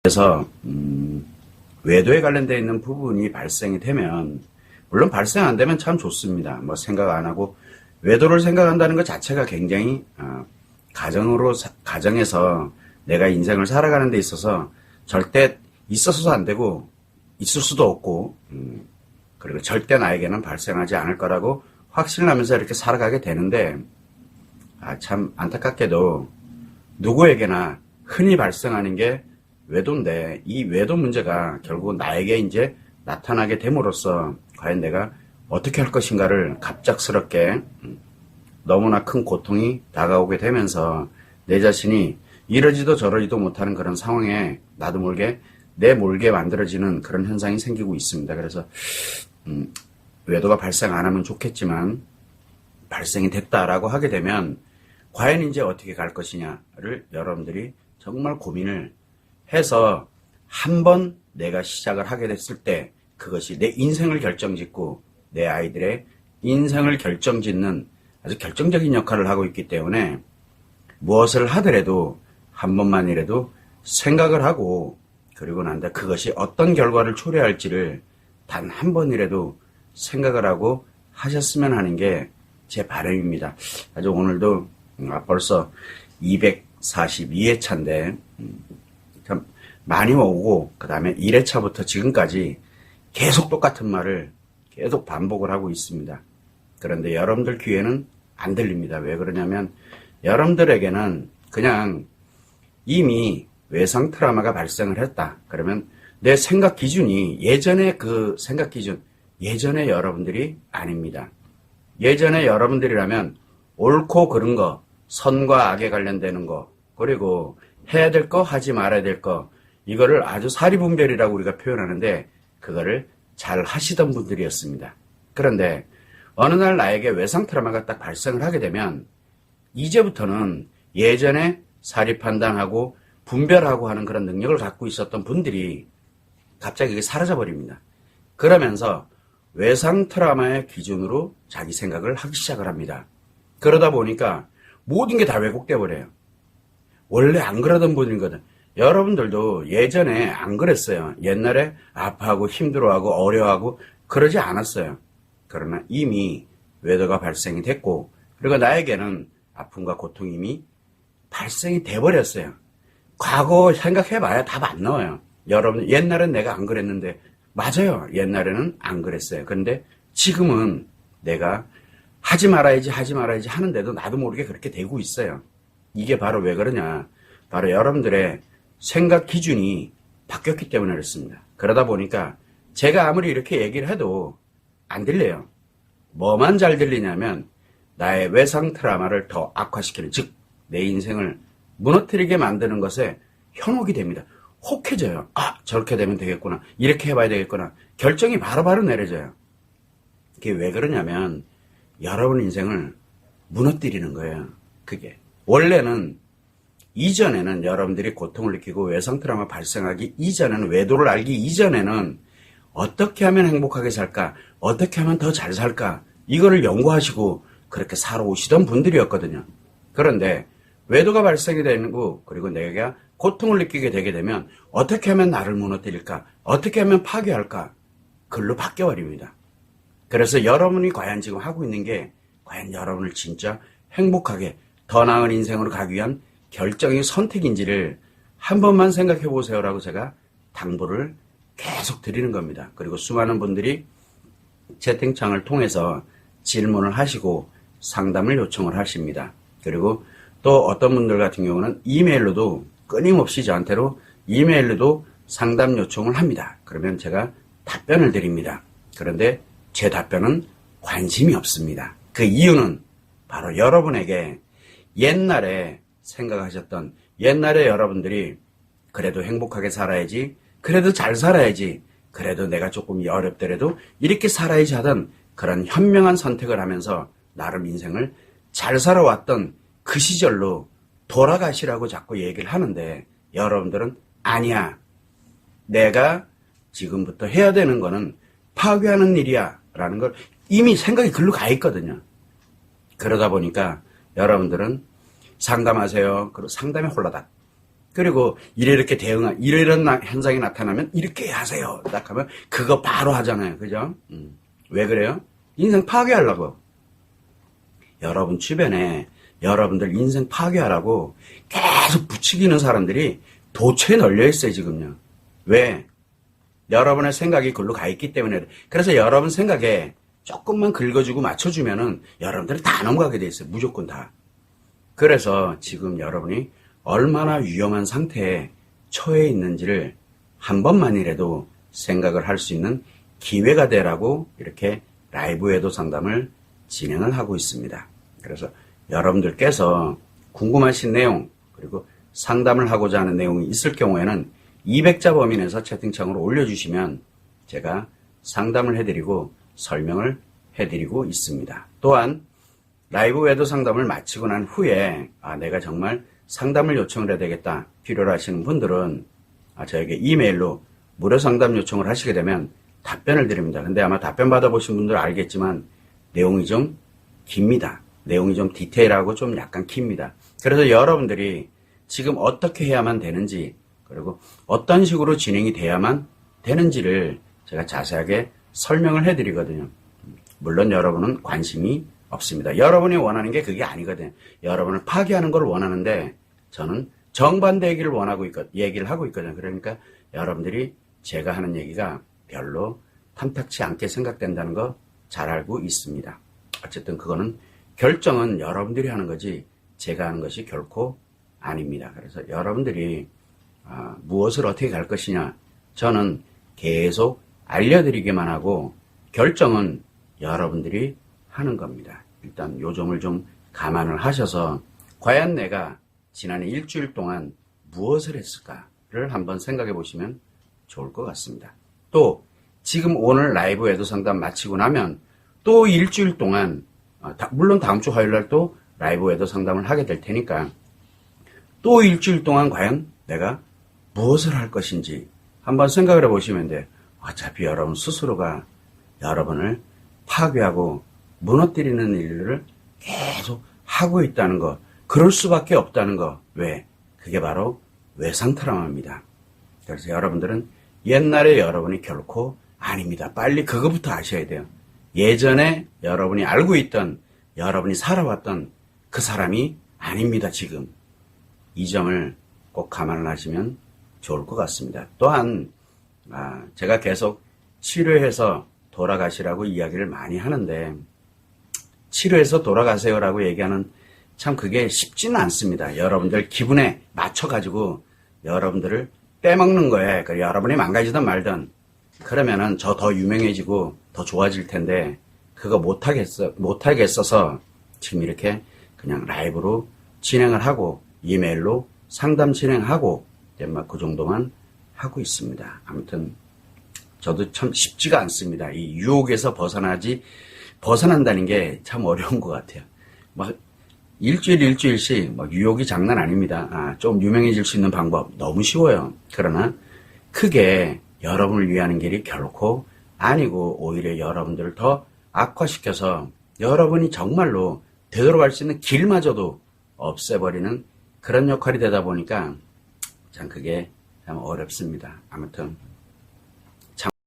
그래서 외도에 관련되어 있는 부분이 발생이 되면, 물론 발생 안 되면 참 좋습니다. 뭐 생각 안 하고 외도를 생각한다는 것 자체가 굉장히 가정에서 내가 인생을 살아가는 데 있어서 절대 있어서도 안 되고 있을 수도 없고 그리고 절대 나에게는 발생하지 않을 거라고 확신하면서 이렇게 살아가게 되는데, 참 안타깝게도 누구에게나 흔히 발생하는 게 외도인데, 이 외도 문제가 결국 나에게 이제 나타나게 됨으로써 과연 내가 어떻게 할 것인가를 갑작스럽게 너무나 큰 고통이 다가오게 되면서 내 자신이 이러지도 저러지도 못하는 그런 상황에 나도 모르게 내몰게 만들어지는 그런 현상이 생기고 있습니다. 그래서 외도가 발생 안 하면 좋겠지만 발생이 됐다라고 하게 되면 과연 이제 어떻게 갈 것이냐를 여러분들이 정말 고민을 해서 한번 내가 시작을 하게 됐을 때 그것이 내 인생을 결정짓고 내 아이들의 인생을 결정짓는 아주 결정적인 역할을 하고 있기 때문에 무엇을 하더라도 한 번만이라도 생각을 하고, 그리고 난 다음에 그것이 어떤 결과를 초래할지를 단 한 번이라도 생각을 하고 하셨으면 하는 게 제 바람입니다. 아주 오늘도 벌써 242회차인데 참 많이 오고, 그 다음에 1회차부터 지금까지 계속 똑같은 말을 계속 반복을 하고 있습니다. 그런데 여러분들 귀에는 안 들립니다. 왜 그러냐면 여러분들에게는 그냥 이미 외상 트라우마가 발생을 했다. 그러면 내 생각 기준이 예전의 그 생각 기준, 예전의 여러분들이 아닙니다. 예전의 여러분들이라면 옳고 그른 거, 선과 악에 관련되는 거, 그리고 해야 될 거, 하지 말아야 될 거, 이거를 아주 사리분별이라고 우리가 표현하는데 그거를 잘 하시던 분들이었습니다. 그런데 어느 날 나에게 외상 트라우마가 딱 발생을 하게 되면 이제부터는 예전에 사리 판단하고 분별하고 하는 그런 능력을 갖고 있었던 분들이 갑자기 그게 사라져 버립니다. 그러면서 외상 트라우마의 기준으로 자기 생각을 하기 시작을 합니다. 그러다 보니까 모든 게 다 왜곡돼 버려요. 원래 안 그러던 분이거든. 여러분들도 예전에 안 그랬어요. 옛날에 아파하고 힘들어하고 어려워하고 그러지 않았어요. 그러나 이미 외도가 발생이 됐고, 그리고 나에게는 아픔과 고통이 이미 발생이 돼버렸어요. 과거 생각해봐야 답 안 나와요. 여러분, 옛날엔 내가 안 그랬는데, 맞아요. 옛날에는 안 그랬어요. 그런데 지금은 내가 하지 말아야지 하는데도 나도 모르게 그렇게 되고 있어요. 이게 바로 왜 그러냐. 바로 여러분들의 생각 기준이 바뀌었기 때문에 그렇습니다. 그러다 보니까 제가 아무리 이렇게 얘기를 해도 안 들려요. 뭐만 잘 들리냐면 나의 외상 트라우마를 더 악화시키는, 즉 내 인생을 무너뜨리게 만드는 것에 현혹이 됩니다. 혹해져요. 저렇게 되면 되겠구나. 이렇게 해봐야 되겠구나. 결정이 바로바로 내려져요. 그게 왜 그러냐면 여러분 인생을 무너뜨리는 거예요. 그게. 원래는 이전에는 여러분들이 고통을 느끼고 외상 트라우마 발생하기 이전에는, 외도를 알기 이전에는 어떻게 하면 행복하게 살까? 어떻게 하면 더 잘 살까? 이거를 연구하시고 그렇게 살아오시던 분들이었거든요. 그런데 외도가 발생이 되는 거, 그리고 내가 고통을 느끼게 되게 되면 어떻게 하면 나를 무너뜨릴까? 어떻게 하면 파괴할까? 글로 바뀌어버립니다. 그래서 여러분이 과연 지금 하고 있는 게 과연 여러분을 진짜 행복하게 더 나은 인생으로 가기 위한 결정의 선택인지를 한 번만 생각해 보세요라고 제가 당부를 계속 드리는 겁니다. 그리고 수많은 분들이 채팅창을 통해서 질문을 하시고 상담을 요청을 하십니다. 그리고 또 어떤 분들 같은 경우는 이메일로도 끊임없이 저한테로 이메일로도 상담 요청을 합니다. 그러면 제가 답변을 드립니다. 그런데 제 답변은 관심이 없습니다. 그 이유는 바로 여러분에게 옛날에 생각하셨던, 옛날에 여러분들이 그래도 행복하게 살아야지, 그래도 잘 살아야지, 그래도 내가 조금 어렵더라도 이렇게 살아야지 하던 그런 현명한 선택을 하면서 나름 인생을 잘 살아왔던 그 시절로 돌아가시라고 자꾸 얘기를 하는데, 여러분들은 아니야, 내가 지금부터 해야 되는 거는 파괴하는 일이야 라는 걸 이미 생각이 글로 가 있거든요. 그러다 보니까 여러분들은 상담하세요. 그리고 상담에 홀라닥. 그리고 이렇게 이런 현상이 나타나면 이렇게 하세요. 딱 하면 그거 바로 하잖아요. 그죠? 왜 그래요? 인생 파괴하려고. 여러분 주변에 여러분들 인생 파괴하라고 계속 부추기는 사람들이 도처에 널려 있어요, 지금요. 왜? 여러분의 생각이 글로 가 있기 때문에. 그래서 여러분 생각에 조금만 긁어주고 맞춰주면은 여러분들이 다 넘어가게 돼 있어요. 무조건 다. 그래서 지금 여러분이 얼마나 위험한 상태에 처해 있는지를 한 번만이라도 생각을 할 수 있는 기회가 되라고 이렇게 라이브 외도 상담을 진행을 하고 있습니다. 그래서 여러분들께서 궁금하신 내용 그리고 상담을 하고자 하는 내용이 있을 경우에는 200자 범위내에서 채팅창으로 올려주시면 제가 상담을 해드리고 설명을 해드리고 있습니다. 또한 라이브 외도 상담을 마치고 난 후에 내가 정말 상담을 요청을 해야 되겠다 필요로 하시는 분들은 저에게 이메일로 무료 상담 요청을 하시게 되면 답변을 드립니다. 근데 아마 답변 받아보신 분들 알겠지만 내용이 좀 깁니다. 내용이 좀 디테일하고 좀 약간 깁니다. 그래서 여러분들이 지금 어떻게 해야만 되는지 그리고 어떤 식으로 진행이 돼야만 되는지를 제가 자세하게 설명을 해드리거든요. 물론 여러분은 관심이 없습니다. 여러분이 원하는 게 그게 아니거든요. 여러분을 파괴하는 걸 원하는데 저는 정반대 얘기를 하고 있거든요. 그러니까 여러분들이 제가 하는 얘기가 별로 탐탁치 않게 생각된다는 거 잘 알고 있습니다. 어쨌든 그거는 결정은 여러분들이 하는 거지 제가 하는 것이 결코 아닙니다. 그래서 여러분들이 무엇을 어떻게 갈 것이냐 저는 계속 알려드리기만 하고 결정은 여러분들이 하는 겁니다. 일단 요 점을 좀 감안을 하셔서 과연 내가 지난 일주일 동안 무엇을 했을까를 한번 생각해 보시면 좋을 것 같습니다. 또 지금 오늘 라이브 외도 상담 마치고 나면 또 일주일 동안 물론 다음 주 화요일 날 또 라이브 외도 상담을 하게 될 테니까 또 일주일 동안 과연 내가 무엇을 할 것인지 한번 생각을 해보시면 돼요. 어차피 여러분 스스로가 여러분을 파괴하고 무너뜨리는 일을 계속 하고 있다는 거, 그럴 수밖에 없다는 거. 왜? 그게 바로 외상 트라우마입니다. 그래서 여러분들은 옛날에 여러분이 결코 아닙니다. 빨리 그거부터 아셔야 돼요. 예전에 여러분이 알고 있던, 여러분이 살아왔던 그 사람이 아닙니다, 지금. 이 점을 꼭 감안을 하시면 좋을 것 같습니다. 또한 제가 계속 치료해서 돌아가시라고 이야기를 많이 하는데 치료해서 돌아가세요라고 얘기하는 참 그게 쉽지는 않습니다. 여러분들 기분에 맞춰가지고 여러분들을 빼먹는 거예요. 여러분이 망가지든 말든 그러면은 저 더 유명해지고 더 좋아질 텐데 그거 못하겠어서 지금 이렇게 그냥 라이브로 진행을 하고 이메일로 상담 진행하고 그 정도만 하고 있습니다. 아무튼 저도 참 쉽지가 않습니다. 이 유혹에서 벗어난다는 게 참 어려운 것 같아요. 막 일주일씩 막 유혹이 장난 아닙니다. 좀 유명해질 수 있는 방법 너무 쉬워요. 그러나 크게 여러분을 위하는 길이 결코 아니고 오히려 여러분들을 더 악화시켜서 여러분이 정말로 되돌아갈 수 있는 길마저도 없애버리는 그런 역할이 되다 보니까 참 그게 참 어렵습니다. 아무튼